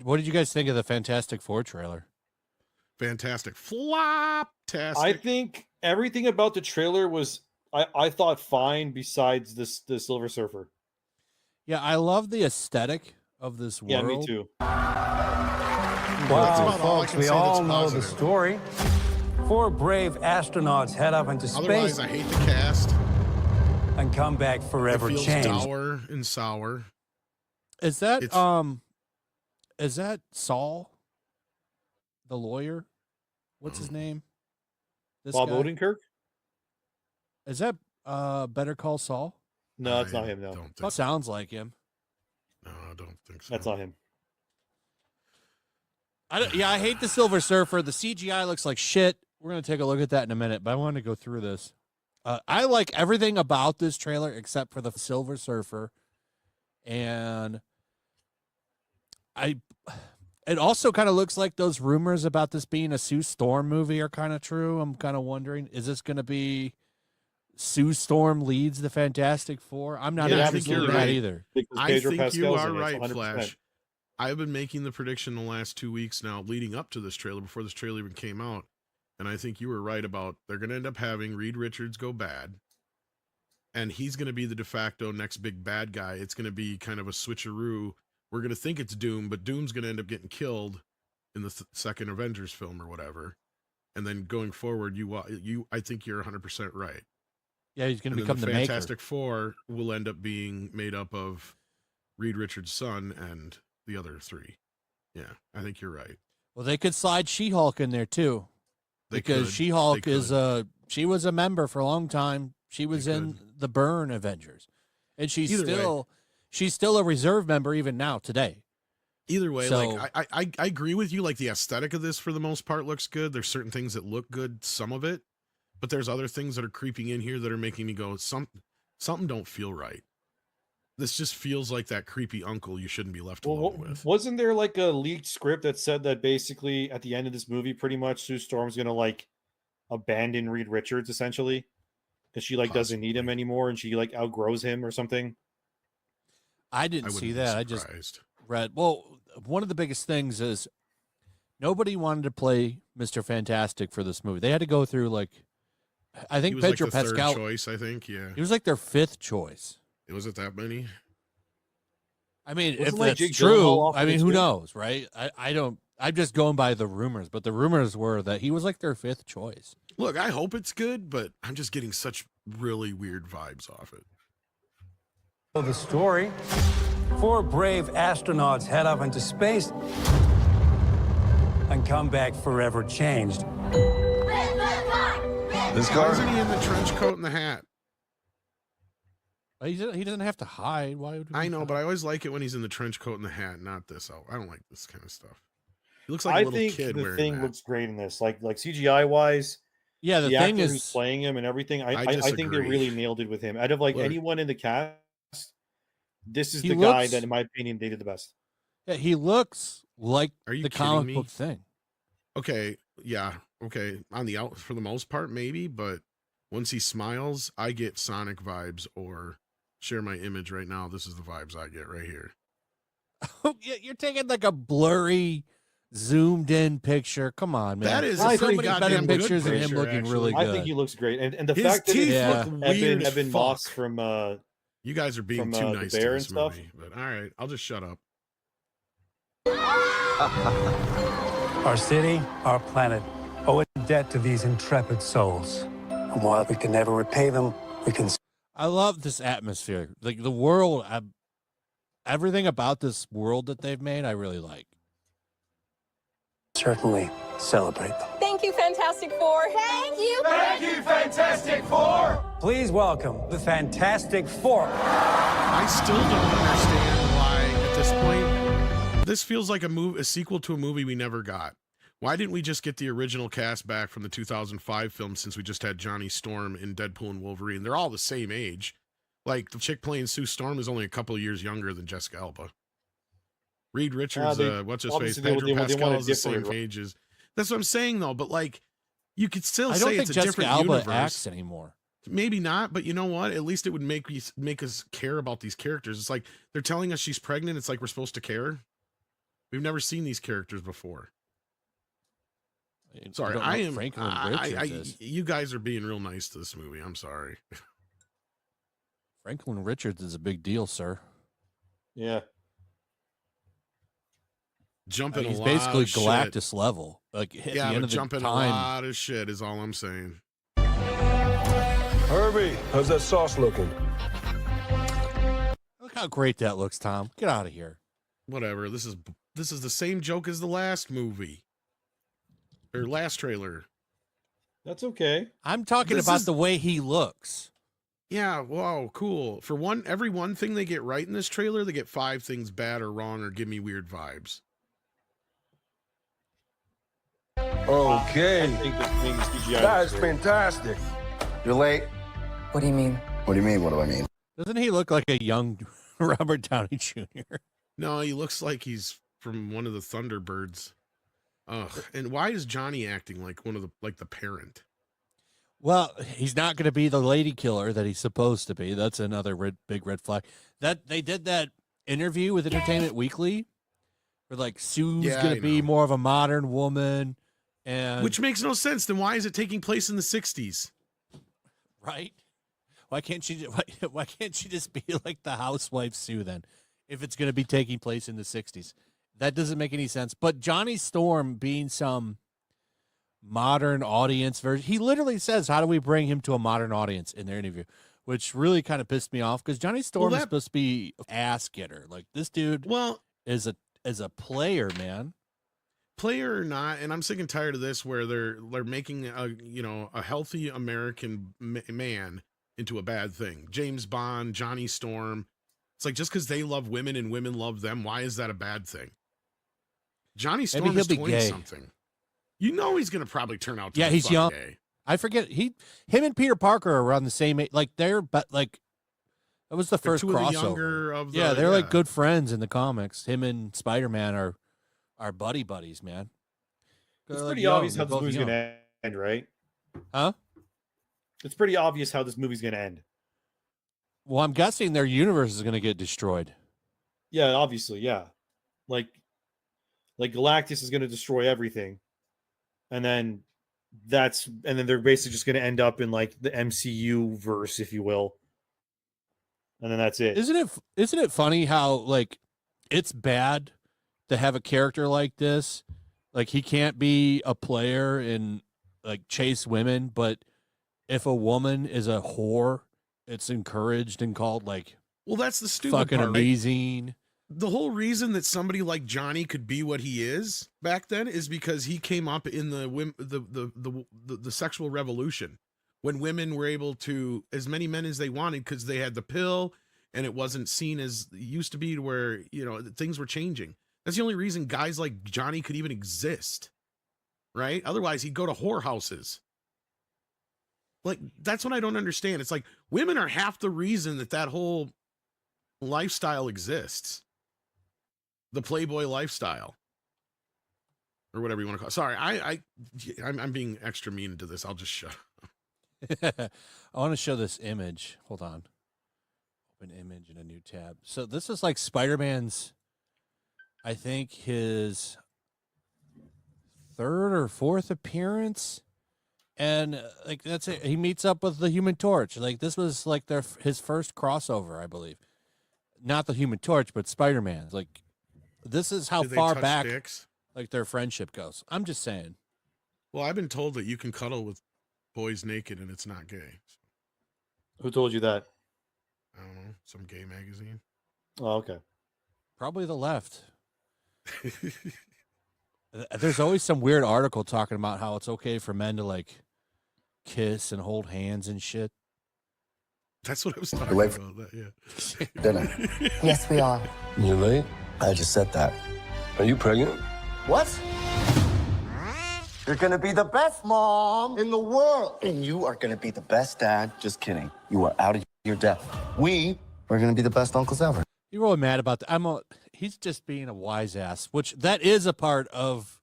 what did you guys think of the Fantastic Four trailer? Fantastic. Flop-tastic. I think everything about the trailer was I thought fine besides the Silver Surfer. Yeah, I love the aesthetic of this world. Yeah, me too. Well, folks, we all know the story. 4 brave astronauts head up into space. Otherwise, I hate the cast. And come back forever it feels changed. dour and sour. Is that Saul, the lawyer? What's his name? This Bob guy? Odenkirk? Is that Better Call Saul? No, that's not him. No, that sounds like him. No, I don't think so. That's not him. I hate the Silver Surfer. The CGI looks like shit. We're gonna take a look at that in a minute, but I wanted to go through this. I like everything about this trailer except for the Silver Surfer, and it also kind of looks like those rumors about this being a Sue Storm movie are kind of true. I'm kind of wondering, is this going to be Sue Storm leads the Fantastic Four? I'm not interested in that either. I think you are right, Flash. I've been making the prediction the last 2 weeks now leading up to this trailer, before this trailer even came out. And I think you were right about they're going to end up having Reed Richards go bad. And he's going to be the de facto next big bad guy. It's going to be kind of a switcheroo. We're going to think it's Doom, but Doom's going to end up getting killed in the second Avengers film or whatever. And then going forward, I think you're 100% right. Yeah, he's going to become the Fantastic Four will end up being made up of Reed Richards' son and the other 3. Yeah, I think you're right. Well, they could slide She-Hulk in there too. Because She-Hulk she was a member for a long time. She was in the Byrne Avengers. And she's still a reserve member even now today. Either way, I agree with you. Like, the aesthetic of this for the most part looks good. There's certain things that look good, some of it, but there's other things that are creeping in here that are making me go, something don't feel right. This just feels like that creepy uncle you shouldn't be left alone with. Wasn't there like a leaked script that said that basically at the end of this movie, pretty much Sue Storm's going to like abandon Reed Richards essentially because she like doesn't need him anymore and she like outgrows him or something? I didn't see that. I just read. Well, one of the biggest things is nobody wanted to play Mr. Fantastic for this movie. They had to go through I think Pedro Pascal. Third choice, I think. Yeah, he was like their 5th choice. Was it that many? I mean, if that's true, I mean, who knows, right? I'm just going by the rumors, but the rumors were that he was like their 5th choice. Look, I hope it's good, but I'm just getting such really weird vibes off it. The story. 4 brave astronauts head up into space and come back forever changed. This car? Isn't he in the trench coat and the hat? He doesn't have to hide. Why would I know, hide? but I always like it when he's in the trench coat and the hat, not this. I don't like this kind of stuff. He looks like a little kid wearing that. I think the thing looks great in this, like CGI wise. Yeah, the thing actor is who's playing him and everything. I think they really nailed it with him. Out of anyone in the cast, this is the guy that, in my opinion, they did the best. Yeah, he looks like the comic book thing. Okay, yeah, okay. On the out for the most part, maybe, but once he smiles, I get Sonic vibes or share my image right now. This is the vibes I get right here. Oh, you're taking like a blurry, zoomed in picture. Come on, man. That is so pretty many goddamn better pictures of him picture, looking really good. I think he looks great, and the His fact that teeth it's look weird Evan Moss from you guys are being too nice to this movie, but all right, I'll just shut up. Our city, our planet, owe a debt to these intrepid souls. And while we can never repay them, we can... I love this atmosphere. Like the world, everything about this world that they've made, I really like. certainly celebrate them. Thank you, Fantastic Four. Thank you. Thank you, Fantastic Four. Please welcome the Fantastic Four. I still don't understand why, at this point, this feels like a sequel to a movie we never got. Why didn't we just get the original cast back from the 2005 film, since we just had Johnny Storm in Deadpool and Wolverine? They're all the same age. Like, the chick playing Sue Storm is only a couple of years younger than Jessica Alba. Reed Richards, what's his face? Pedro Pascal is the same age as... That's what I'm saying, though. But, like, you could still say it's a different universe. I don't think Jessica Alba acts anymore. Maybe not, but you know what? At least it would make us care about these characters. It's like they're telling us she's pregnant. It's like we're supposed to care. We've never seen these characters before. I Sorry, don't know I what am. Franklin Richards is. You guys are being real nice to this movie. I'm sorry. Franklin Richards is a big deal, sir. Yeah. Jumping he's a lot basically of shit. Galactus level. Like at the Yeah, end but of the jumping a time, lot of shit is all I'm saying. Herbie, how's that sauce looking? look how great that looks, Tom. Get out of here. Whatever. This is the same joke as the last movie or last trailer. That's okay. I'm talking This about is- the way he looks. Yeah, wow, cool. For every one thing they get right in this trailer, they get 5 things bad or wrong or give me weird vibes. I Okay. think the thing CGI. That is is great. fantastic. You're late. What do you mean? What do you mean? What do I mean? Doesn't he look like a young Robert Downey Jr.? No, he looks like he's from one of the Thunderbirds. Ugh. And why is Johnny acting like the parent? Well, he's not going to be the lady killer that he's supposed to be. That's another big red flag. That they did that interview with Entertainment Weekly, where like Sue's Yeah, going I to be know. more of a modern woman, and Which makes no sense. Then why is it taking place in the 60s? right? Why can't she? Why can't she just be like the housewife Sue then? If it's going to be taking place in the 60s, that doesn't make any sense. But Johnny Storm being some modern audience version, he literally says, "How do we bring him to a modern audience?" in their interview, which really kind of pissed me off because Johnny Storm is supposed to be an ass getter. Like this dude Well, is a player, man. player or not, and I'm sick and tired of this where they're making a healthy American man into a bad thing. James Bond, Johnny Storm. It's like just because they love women and women love them, why is that a bad thing? Johnny Storm he'll is be 20 gay. something. You know he's gonna probably turn out to Yeah, be he's fucking young. gay. I forget him and Peter Parker are around the same age. Like but like that was the They're first two of the crossover. younger of the, Yeah, they're like good friends in the comics. Him and Spider-Man are buddies, man. It's They're, pretty young. obvious how They're this both movie's young. gonna end, right? Huh? It's pretty obvious how this movie's gonna end. Well, I'm guessing their universe is going to get destroyed. Yeah, obviously, yeah. Like Galactus is gonna destroy everything, and then they're basically just gonna end up in like the MCU verse, if you will, and then that's it. Isn't it funny how like it's bad to have a character like this? Like he can't be a player and like chase women, but if a woman is a whore, it's encouraged and called like Well, that's the stupid fucking part. amazing. The whole reason that somebody like Johnny could be what he is back then is because he came up in the sexual revolution when women were able to as many men as they wanted because they had the pill and it wasn't seen as it used to be, to where things were changing. That's the only reason guys like Johnny could even exist, right? Otherwise, he'd go to whorehouses. Like, that's what I don't understand. It's like women are half the reason that whole lifestyle exists. The Playboy lifestyle. Or whatever you want to call it. Sorry, I'm being extra mean into this. I'll just shut up. I want to show this image. Hold on. Open image in a new tab. So this is like Spider-Man's, I think his third or fourth appearance. And like that's it. He meets up with the Human Torch. Like this was like his first crossover, I believe. Not the Human Torch, but Spider-Man. Like this is how Did they far touch back dicks? like their friendship goes. I'm just saying. Well, I've been told that you can cuddle with boys naked and it's not gay. Who told you that? I don't know, some gay magazine. Oh, okay. Probably the left. There's always some weird article talking about how it's okay for men to like kiss and hold hands and shit. That's what I was talking late about. Yeah. Dinner. Yes, we are. You late? I just said that. Are you pregnant? What? You're gonna be the best mom in the world. And you are gonna be the best dad. Just kidding. You are out of your depth. We are gonna be the best uncles ever. You're really mad about that. He's just being a wise ass, which that is a part of.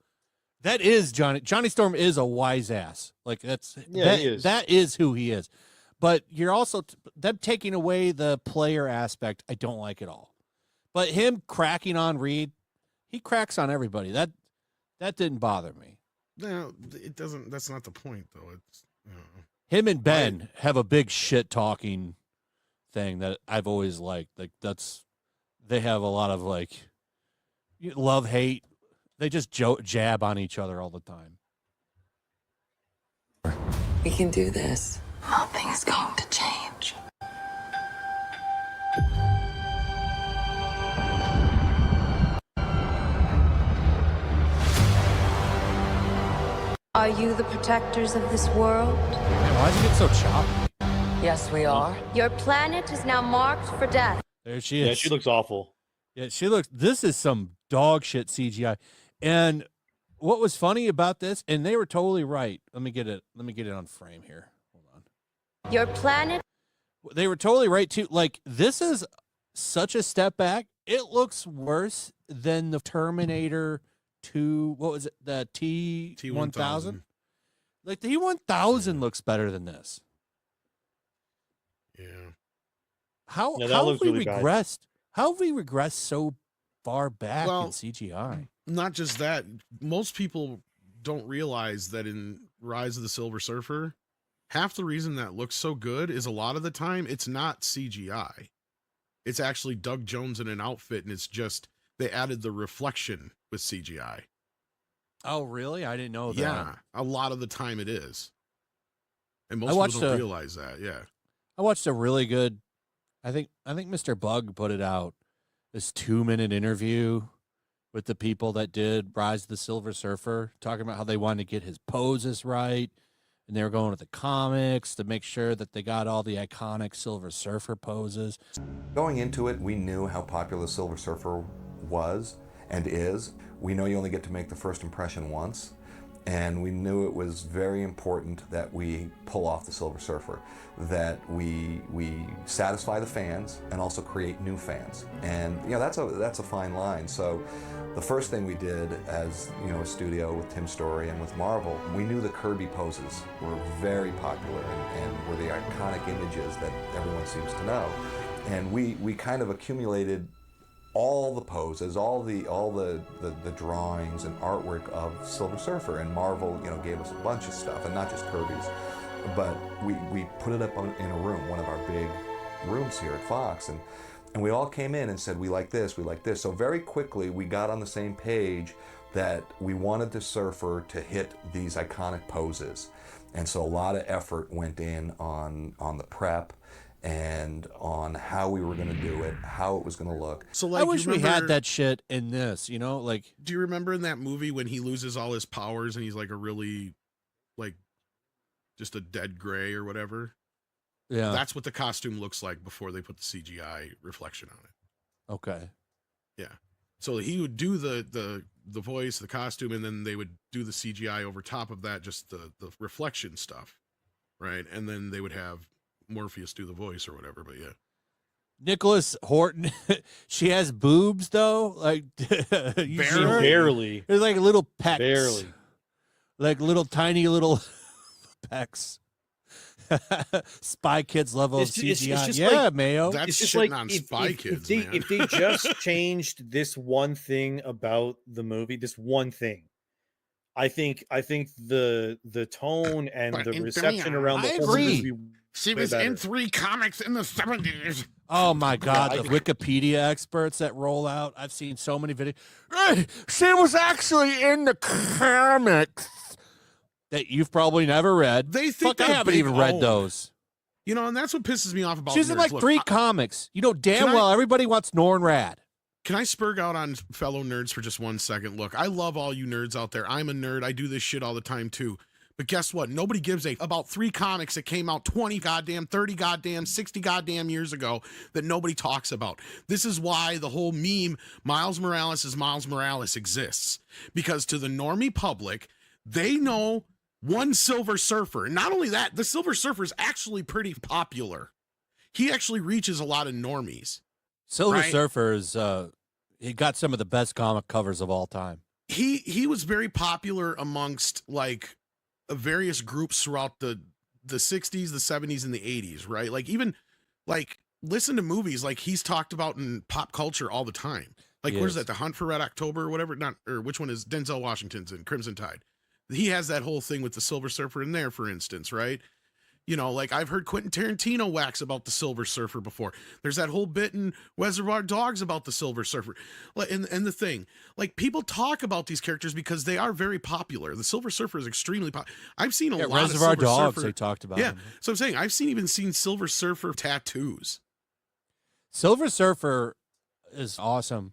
That is Johnny Storm is a wise ass. Like he is. That is who he is. But you're also them taking away the player aspect. I don't like it all. But him cracking on Reed, he cracks on everybody. That didn't bother me. No, it doesn't. That's not the point, though. It's Him and Ben have a big shit talking thing that I've always liked. Like they have a lot of like love hate. They just jab on each other all the time. We can do this. Nothing is going to change. Are you the protectors of this world? Man, why does it get so choppy? Yes, we are. Your planet is now marked for death. There she is. Yeah, she looks awful. Yeah, she looks. This is some dog shit CGI. And what was funny about this, and they were totally right. Let me get it on frame here. Hold on. Your planet. They were totally right too. Like, this is such a step back. It looks worse than the Terminator 2. What was it? The T-1000. Like, the T-1000 looks better than this. yeah. How Yeah, that how have looks we really bad. regressed? How have we regressed so far back Well, in CGI? Not just that. Most people don't realize that in Rise of the Silver Surfer, half the reason that looks so good is a lot of the time it's not CGI. It's actually Doug Jones in an outfit, and it's just they added the reflection with CGI. Oh, really? I didn't know that. Yeah, a lot of the time it is. And most I watched people don't realize that. Yeah. I watched a really good. I think Mr. Bug put it out. This 2-minute interview with the people that did Rise of the Silver Surfer, talking about how they wanted to get his poses right, and they were going to the comics to make sure that they got all the iconic Silver Surfer poses. Going into it, we knew how popular the Silver Surfer was and is. We know you only get to make the first impression once, and we knew it was very important that we pull off the Silver Surfer, that we satisfy the fans and also create new fans. And that's a fine line. So the first thing we did as a studio with Tim Story and with Marvel, we knew the Kirby poses were very popular and were the iconic images that everyone seems to know. And we kind of accumulated all the poses, all the drawings and artwork of Silver Surfer, and Marvel gave us a bunch of stuff, and not just Kirby's, but we put it up in a room, one of our big rooms here at Fox, and we all came in and said, we like this. So very quickly we got on the same page that we wanted the Surfer to hit these iconic poses, and so a lot of effort went in on the prep and on how we were going to do it, how it was going to look. So, like, I wish we had that shit in this, like. Do you remember in that movie when he loses all his powers and he's like a really, like, just a dead gray or whatever? Yeah. That's what the costume looks like before they put the CGI reflection on it. Okay. Yeah. So he would do the voice, the costume, and then they would do the CGI over top of that, just the reflection stuff, right? And then they would have Morpheus do the voice or whatever, but yeah. Nicholas Horton, she has boobs though, like barely. There's like little pecs, Barely, like little tiny little pecs. Spy Kids level of CGI. It's just yeah, like, Mayo. That's it's just shitting like on if, Spy if, Kids, if man. if they just changed this one thing about the movie, this one thing, I think the tone and But the in reception around the I whole agree. movie. She was in 3 comics in the 70s. Oh my God, Yeah, the Wikipedia experts that roll out. I've seen so many videos. Hey, she was actually in the comics that you've probably never read. They think Fuck, I they're haven't big even read owned. those. And that's what pisses me off about She's in nerds. like Look, 3 comics. You know damn Can I- well everybody wants Norn Rad. Can I spurg out on fellow nerds for just 1 second? Look, I love all you nerds out there. I'm a nerd. I do this shit all the time too. But guess what? Nobody gives about 3 comics that came out 20 goddamn, 30 goddamn, 60 goddamn years ago that nobody talks about. This is why the whole meme, Miles Morales is Miles Morales, exists. Because to the normie public, they know one Silver Surfer. And not only that, the Silver Surfer is actually pretty popular. He actually reaches a lot of normies. Silver Right. Surfer is he got some of the best comic covers of all time. He was very popular amongst like various groups throughout the 60s, the 70s, and the 80s, right? Like even like listen to movies like he's talked about in pop culture all the time. Like, He where's is. that? The Hunt for Red October or whatever? Not, or which one is Denzel Washington's in Crimson Tide? He has that whole thing with the Silver Surfer in there, for instance, right? You know, like I've heard Quentin Tarantino wax about the Silver Surfer before. There's that whole bit in Reservoir Dogs about the Silver Surfer. And the thing, like people talk about these characters because they are very popular. The Silver Surfer is extremely popular. I've seen a lot Reservoir of Silver Dogs. Surfer. They talked about. Yeah, him. so I'm saying I've seen Silver Surfer tattoos. Silver Surfer is awesome.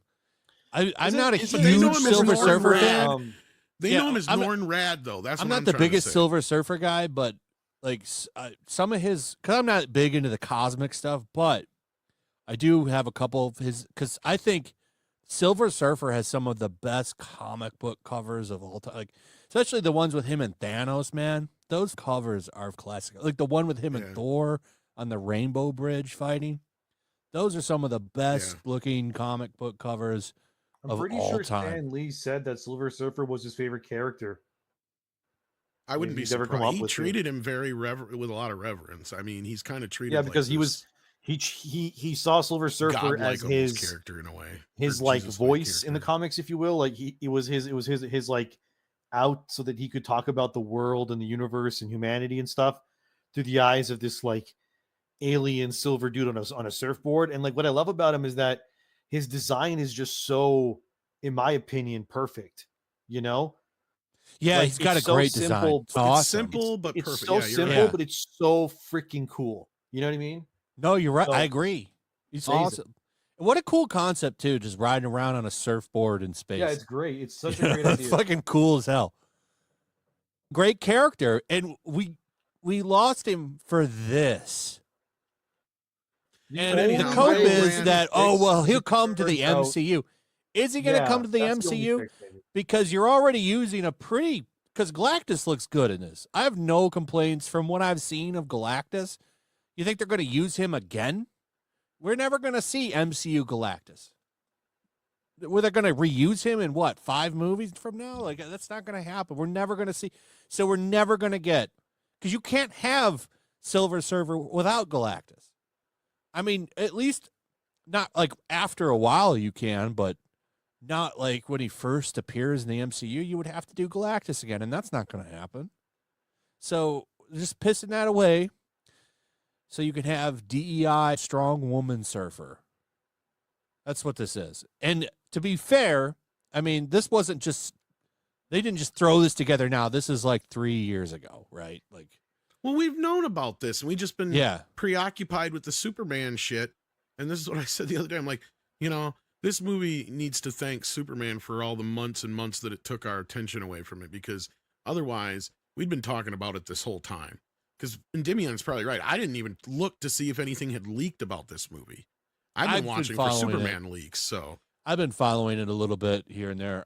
I'm not a But they know huge him as Silver Norn Surfer Rad. fan. They know him as Norn Rad, though. That's I'm what not I'm the trying to biggest say. Silver Surfer guy, but like some of his, because I'm not big into the cosmic stuff, but I do have a couple of his, because I think Silver Surfer has some of the best comic book covers of all time. Like, especially the ones with him and Thanos, man. Those covers are classic. Like the one with him and Thor on the Rainbow Bridge fighting. Those are some of the best looking comic book covers I'm of pretty all sure time. Stan Lee said that Silver Surfer was his favorite character. I wouldn't be He's never come surprised. up He with treated him very with a lot of reverence. I mean, he's kind of treated. Yeah, like because he this was he saw Silver Surfer godlike as almost his character in a way, his or like Jesus-like voice in the character. comics, if you will. Like it was his like out so that he could talk about the world and the universe and humanity and stuff through the eyes of this like alien silver dude on a surfboard. And like what I love about him is that his design is just so, in my opinion, perfect. You know? Yeah, Like, he's got a it's so great simple, design. but It's awesome. simple but It's perfect. so Yeah, you're simple, right. but it's so freaking cool. You know what I mean? No, you're right. So, I agree. He's amazing. awesome. What a cool concept too, just riding around on a surfboard in space. Yeah, it's great. It's such You a know, great it's idea. fucking cool as hell. Great character, and we lost him for this. And But the anyhow, cope Michael is Rand that, oh, well, he'll come to the turns out- MCU. Is he going to Yeah, come to the that's only MCU? fix, baby. Because you're already using a pretty, because Galactus looks good in this. I have no complaints from what I've seen of Galactus. You think they're going to use him again? We're never going to see MCU Galactus. Were they going to reuse him in what, 5 movies from now? Like, that's not going to happen. We're never going to see. So we're never going to get, because you can't have Silver Surfer without Galactus. I mean, at least not like after a while you can, but not like when he first appears in the MCU, you would have to do Galactus again, and that's not going to happen. So just pissing that away so you can have DEI strong woman surfer. That's what this is. And to be fair, I mean, this wasn't just, they didn't just throw this together now. This is like 3 years ago, right? Like, Well, we've known about this, and we've just been yeah. preoccupied with the Superman shit. And this is what I said the other day. I'm like, you know, this movie needs to thank Superman for all the months and months that it took our attention away from it, because otherwise we'd been talking about it this whole time. Because Endymion's probably right. I didn't even look to see if anything had leaked about this movie. I've been watching for Superman leaks, so I've been following it a little bit here and there.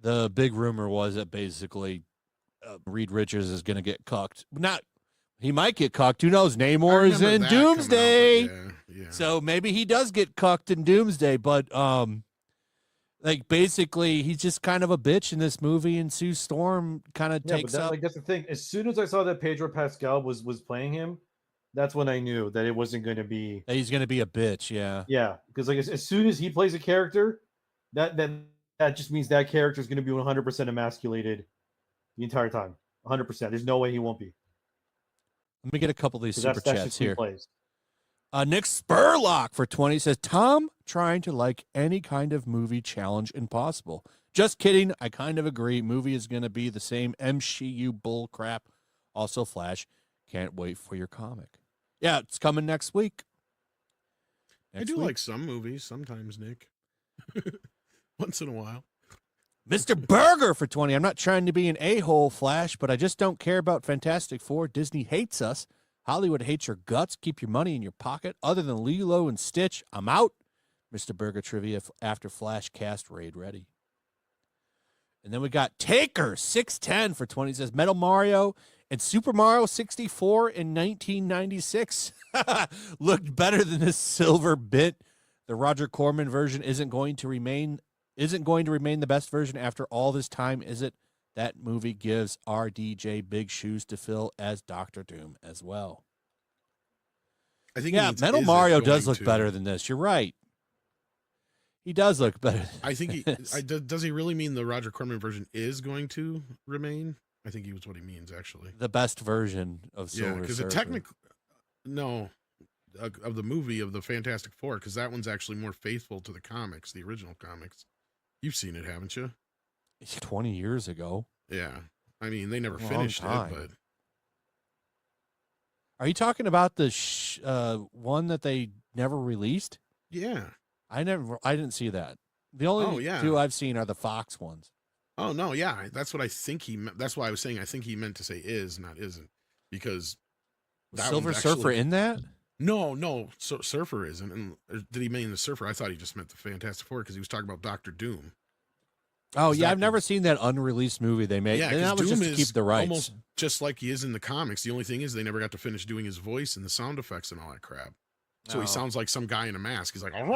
The big rumor was that basically Reed Richards is going to get cucked. He might get cucked. Who knows? Namor is in Doomsday. Yeah. So maybe he does get cucked in Doomsday, but like basically he's just kind of a bitch in this movie, and Sue Storm kind of Yeah, takes but up. like that's the thing. As soon as I saw that Pedro Pascal was playing him, that's when I knew that it wasn't going to be. That he's going to be a bitch. Yeah. Yeah, because like as soon as he plays a character, that just means that character is going to be 100% emasculated the entire time. 100%. There's no way he won't be. Let me get a couple of these super That's chats just who he here. plays. Nick Spurlock for 20 says, Tom trying to like any kind of movie challenge impossible. Just kidding. I kind of agree. Movie is going to be the same MCU bull crap. Also, Flash. Can't wait for your comic. Yeah, it's coming next week. I do like some movies sometimes, Nick. Once in a while. Mr. Burger for 20. I'm not trying to be an a-hole, Flash, but I just don't care about Fantastic Four. Disney hates us. Hollywood hates your guts. Keep your money in your pocket. Other than Lilo and Stitch, I'm out. Mr. Burger trivia after FlashCast raid ready. And then we got Taker 610 for 20. Says Metal Mario and Super Mario 64 in 1996 looked better than this silver bit. The Roger Corman version isn't going to remain the best version after all this time, is it? That movie gives RDJ big shoes to fill as Doctor Doom as well. I think Metal Mario does look better than this. You're right. He does look better. I think he does. He really mean the Roger Corman version is going to remain? I think he was what he means actually. The best version of Silver because Surfer. the technical of the movie of the Fantastic Four, because that one's actually more faithful to the comics, the original comics. You've seen it, haven't you? It's 20 years ago. Yeah, I mean they never Long finished time. it, but Are you talking about the one that they never released? yeah. I didn't see that. The only two I've seen are the Fox ones. Oh no, yeah, that's what I think he meant. That's why I was saying I think he meant to say is, not isn't, because that Silver one's Surfer actually, in that? No, Surfer isn't. And did he mean the Surfer? I thought he just meant the Fantastic Four because he was talking about Doctor Doom. Oh yeah, I've never seen that unrunreleased movie they made. Yeah, and that was Doom just to is keep the rights. almost just like he is in the comics. The only thing is they never got to finish doing his voice and the sound effects and all that crap. So he sounds like some guy in a mask. He's like, and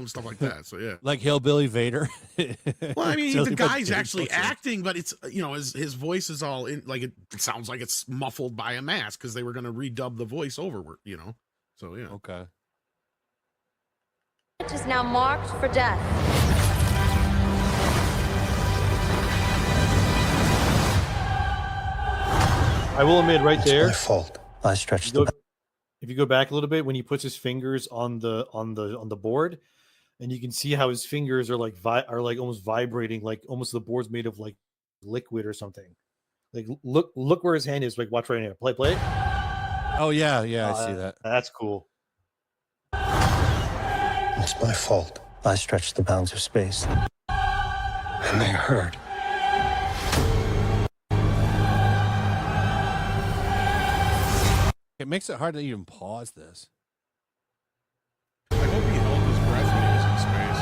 stuff like that. So yeah, like Hillbilly Vader. Well, I mean, the guy's actually acting, but it's his voice is all in. Like it sounds like it's muffled by a mask because they were going to redub the voice over. So yeah. Okay. It is now marked for death. I will admit, right there. My fault. I stretched If you go back a little bit, when he puts his fingers on the board, and you can see how his fingers are like almost vibrating, like almost the board's made of like liquid or something. Like look where his hand is. Like watch right now. Play. Oh yeah, I see that. That's cool. It's my fault. I stretched the bounds of space. And they hurt. It makes it hard to even pause this. I hope he held his breath when he was in space.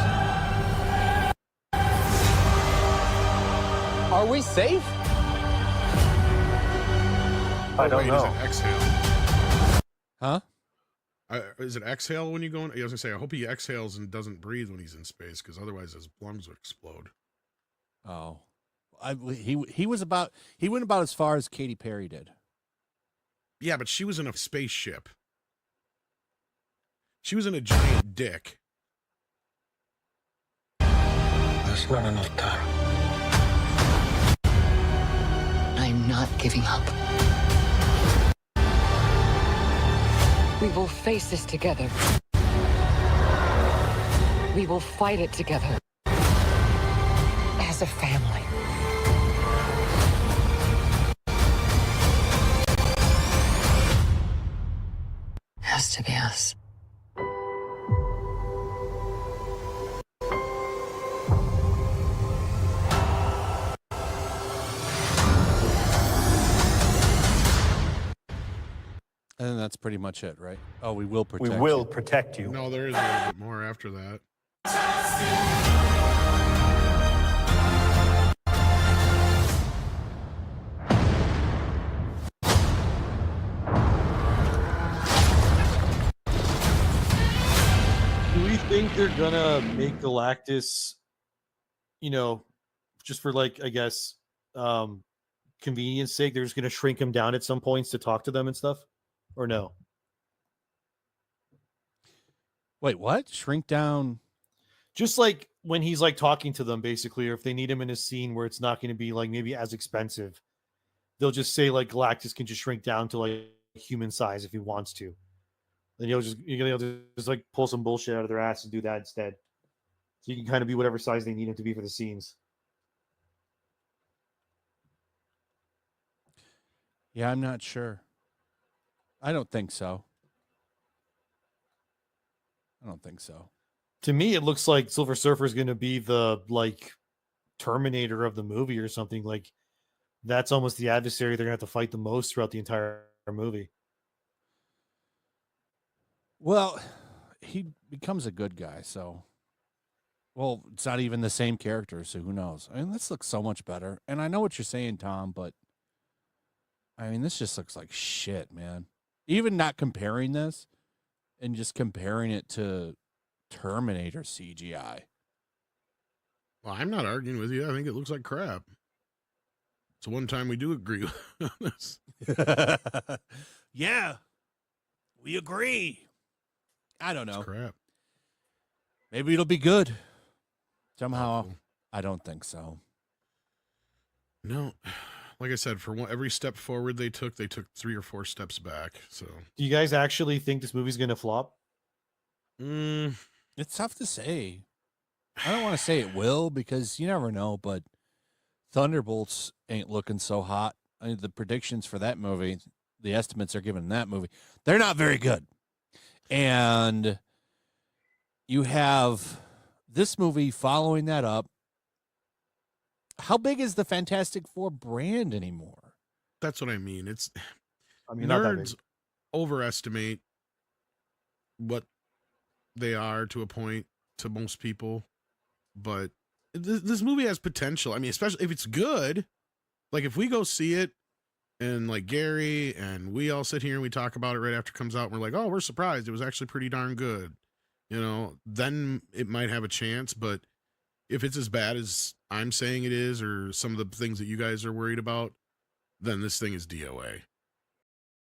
Are we safe? I don't know. Is it exhale? Huh? Is it exhale when you go in? I was gonna say, I hope he exhales and doesn't breathe when he's in space, because otherwise his lungs would explode. Oh, he went about as far as Katy Perry did. Yeah, but she was in a spaceship. She was in a giant dick. There's not enough time. I'm not giving up. We will face this together. We will fight it together. As a family. Has to be us. And that's pretty much it, right? Oh, we will protect you. We will protect you. No, there is a little bit more after that. Do we think they're gonna make Galactus, just for like, I guess, convenience sake, they're just gonna shrink him down at some points to talk to them and stuff, or no? Wait, what? Shrink down? Just like when he's like talking to them, basically, or if they need him in a scene where it's not going to be like maybe as expensive, they'll just say like Galactus can just shrink down to like human size if he wants to. Then you'll just like pull some bullshit out of their ass and do that instead. So you can kind of be whatever size they need him to be for the scenes. Yeah, I'm not sure. I don't think so. To me, it looks like Silver Surfer is going to be the like Terminator of the movie or something. Like that's almost the adversary they're going to have to fight the most throughout the entire movie. Well, he becomes a good guy, so. Well, it's not even the same character, so who knows? I mean, this looks so much better. And I know what you're saying, Tom, but I mean, this just looks like shit, man. Even not comparing this and just comparing it to Terminator CGI. Well, I'm not arguing with you. I think it looks like crap. It's one time we do agree on this. Yeah, we agree. I don't know. It's crap. Maybe it'll be good. Somehow, I don't think so. No, like I said, for every step forward they took 3 or 4 steps back. So, do you guys actually think this movie's gonna flop? It's tough to say. I don't want to say it will because you never know, but Thunderbolts ain't looking so hot. I mean, the predictions for that movie, the estimates are given that movie, they're not very good. And you have this movie following that up. How big is the Fantastic Four brand anymore? that's what I mean. It's Not that big. nerds overestimate what they are to a point to most people, but this movie has potential. I mean, especially if it's good. Like if we go see it and like Gary and we all sit here and we talk about it right after it comes out and we're like, oh, we're surprised. It was actually pretty darn good. Then it might have a chance. But if it's as bad as I'm saying it is, or some of the things that you guys are worried about, then this thing is DOA.